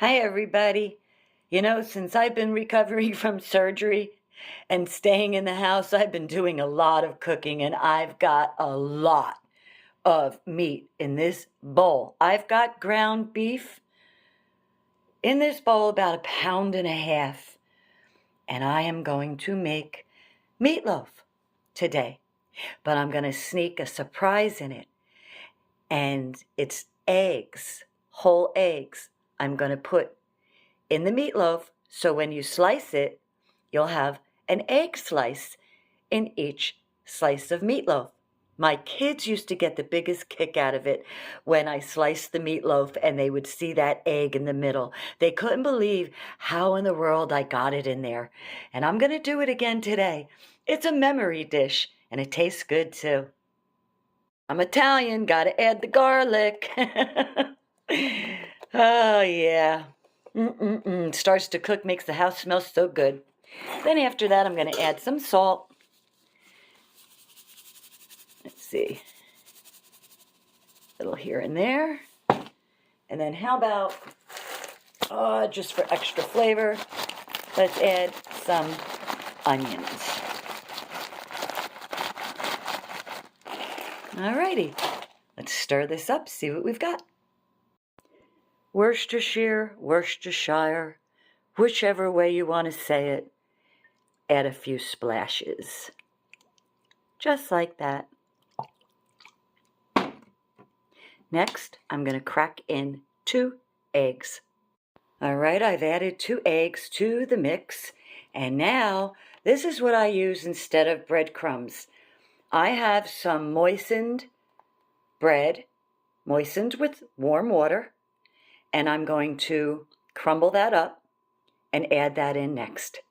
Hi, everybody. Since I've been recovering from surgery and staying in the house, I've been doing a lot of cooking, and I've got a lot of meat in this bowl. I've got ground beef in this bowl, about 1.5 pounds, and I am going to make meatloaf today. But I'm going to sneak a surprise in it, and it's eggs, whole eggs. I'm going to put in the meatloaf, so when you slice it, you'll have an egg slice in each slice of meatloaf. My kids used to get the biggest kick out of it when I sliced the meatloaf and they would see that egg in the middle. They couldn't believe how in the world I got it in there. And I'm going to do it again today. It's a memory dish, and it tastes good too. I'm Italian, gotta add the garlic. Oh, yeah. Starts to cook, makes the house smell so good. Then after that, I'm going to add some salt. Let's see. A little here and there. And then how about, just for extra flavor, let's add some onions. Alrighty. Let's stir this up, see what we've got. Worcestershire, whichever way you want to say it, add a few splashes. Just like that. Next, I'm going to crack in 2 eggs. All right, I've added 2 eggs to the mix, and now this is what I use instead of breadcrumbs. I have some moistened bread, moistened with warm water, and I'm going to crumble that up and add that in next.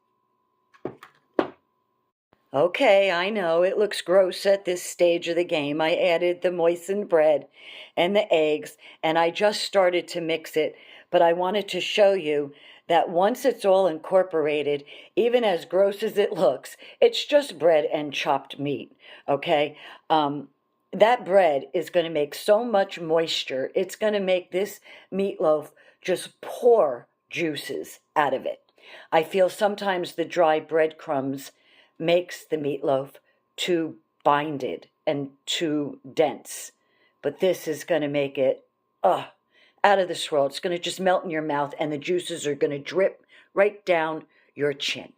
Okay, I know it looks gross at this stage of the game. I added the moistened bread and the eggs, and I just started to mix it, but I wanted to show you that once it's all incorporated, even as gross as it looks, it's just bread and chopped meat, okay? That bread is going to make so much moisture. It's going to make this meatloaf just pour juices out of it. I feel sometimes the dry breadcrumbs makes the meatloaf too binded and too dense. But this is going to make it, out of this world. It's going to just melt in your mouth, and the juices are going to drip right down your chin.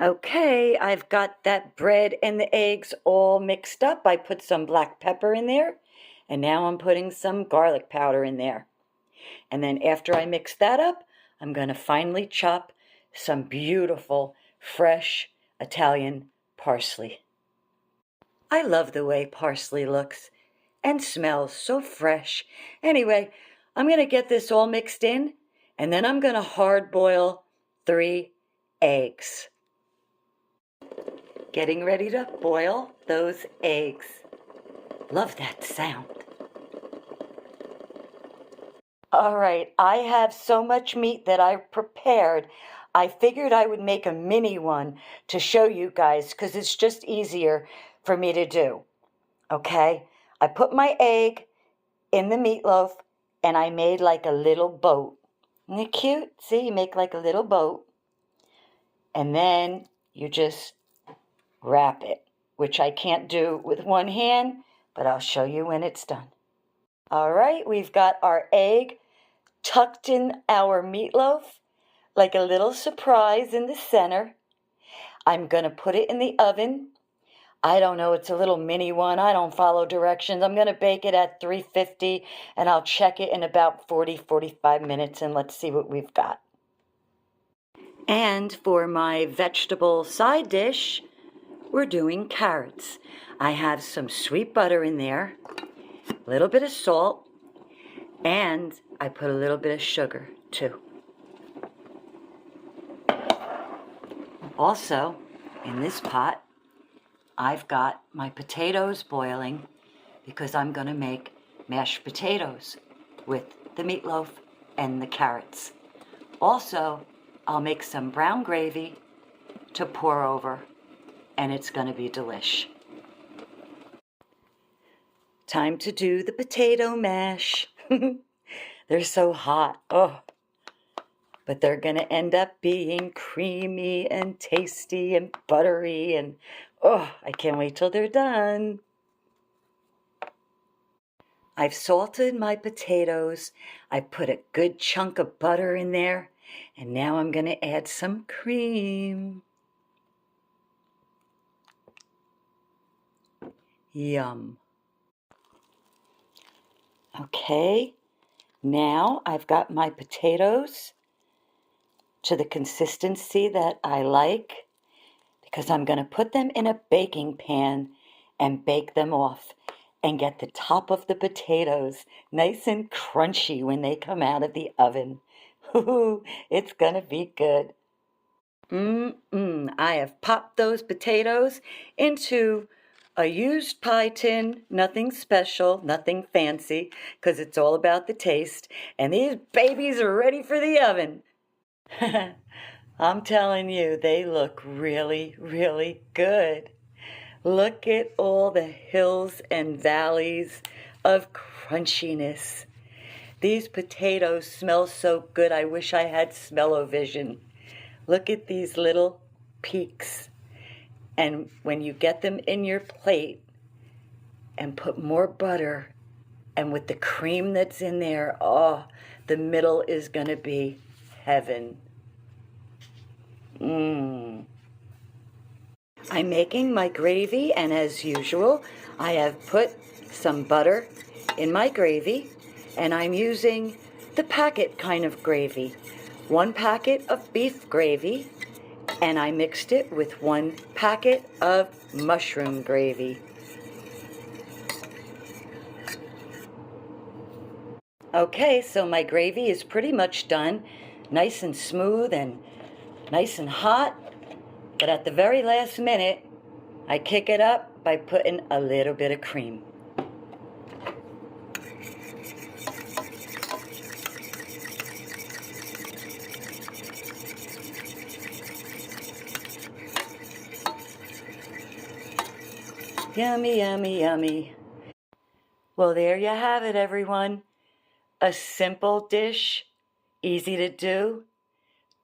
Okay, I've got that bread and the eggs all mixed up. I put some black pepper in there, and now I'm putting some garlic powder in there. And then after I mix that up, I'm going to finely chop some beautiful, fresh Italian parsley. I love the way parsley looks and smells so fresh. Anyway, I'm going to get this all mixed in, and then I'm going to hard boil 3 eggs. Getting ready to boil those eggs. Love that sound. All right, I have so much meat that I prepared. I figured I would make a mini one to show you guys because it's just easier for me to do. Okay, I put my egg in the meatloaf and I made like a little boat. Isn't it cute? See, you make like a little boat. And then you just wrap it, which I can't do with one hand, but I'll show you when it's done. All right, we've got our egg tucked in our meatloaf, like a little surprise in the center. I'm going to put it in the oven. I don't know, it's a little mini one. I don't follow directions. I'm going to bake it at 350, and I'll check it in about 45 minutes, and let's see what we've got. And for my vegetable side dish, we're doing carrots. I have some sweet butter in there, a little bit of salt, and I put a little bit of sugar too. Also, in this pot, I've got my potatoes boiling because I'm going to make mashed potatoes with the meatloaf and the carrots. Also, I'll make some brown gravy to pour over, and it's going to be delish. Time to do the potato mash. They're so hot. Oh, but they're going to end up being creamy and tasty and buttery, and oh, I can't wait till they're done. I've salted my potatoes. I put a good chunk of butter in there, and now I'm going to add some cream. Yum. Okay, now I've got my potatoes to the consistency that I like, because I'm going to put them in a baking pan and bake them off and get the top of the potatoes nice and crunchy when they come out of the oven. Ooh, it's going to be good. I have popped those potatoes into a used pie tin, nothing special, nothing fancy, because it's all about the taste, and these babies are ready for the oven. I'm telling you, they look really, really good. Look at all the hills and valleys of crunchiness. These potatoes smell so good, I wish I had smell-o-vision. Look at these little peaks. And when you get them in your plate and put more butter, and with the cream that's in there, oh, the middle is going to be heaven. I'm making my gravy, and as usual, I have put some butter in my gravy, and I'm using the packet kind of gravy. 1 packet of beef gravy, and I mixed it with 1 packet of mushroom gravy. Okay, so my gravy is pretty much done, nice and smooth and nice and hot. But at the very last minute, I kick it up by putting a little bit of cream. Yummy, yummy, yummy. Well, there you have it, everyone. A simple dish, easy to do,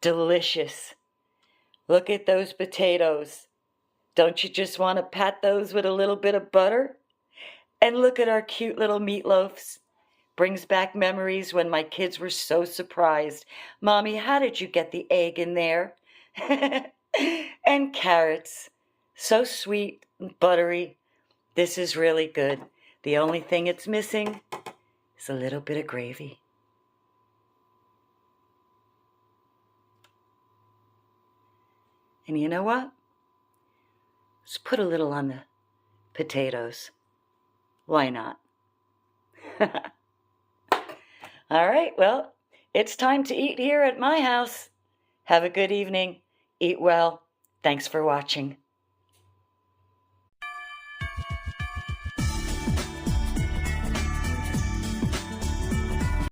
delicious. Look at those potatoes. Don't you just want to pat those with a little bit of butter? And look at our cute little meatloafs. Brings back memories when my kids were so surprised. Mommy, how did you get the egg in there? And carrots. So sweet and buttery. This is really good. The only thing it's missing is a little bit of gravy. And you know what? Let's put a little on the potatoes. Why not? All right, well, it's time to eat here at my house. Have a good evening. Eat well. Thanks for watching.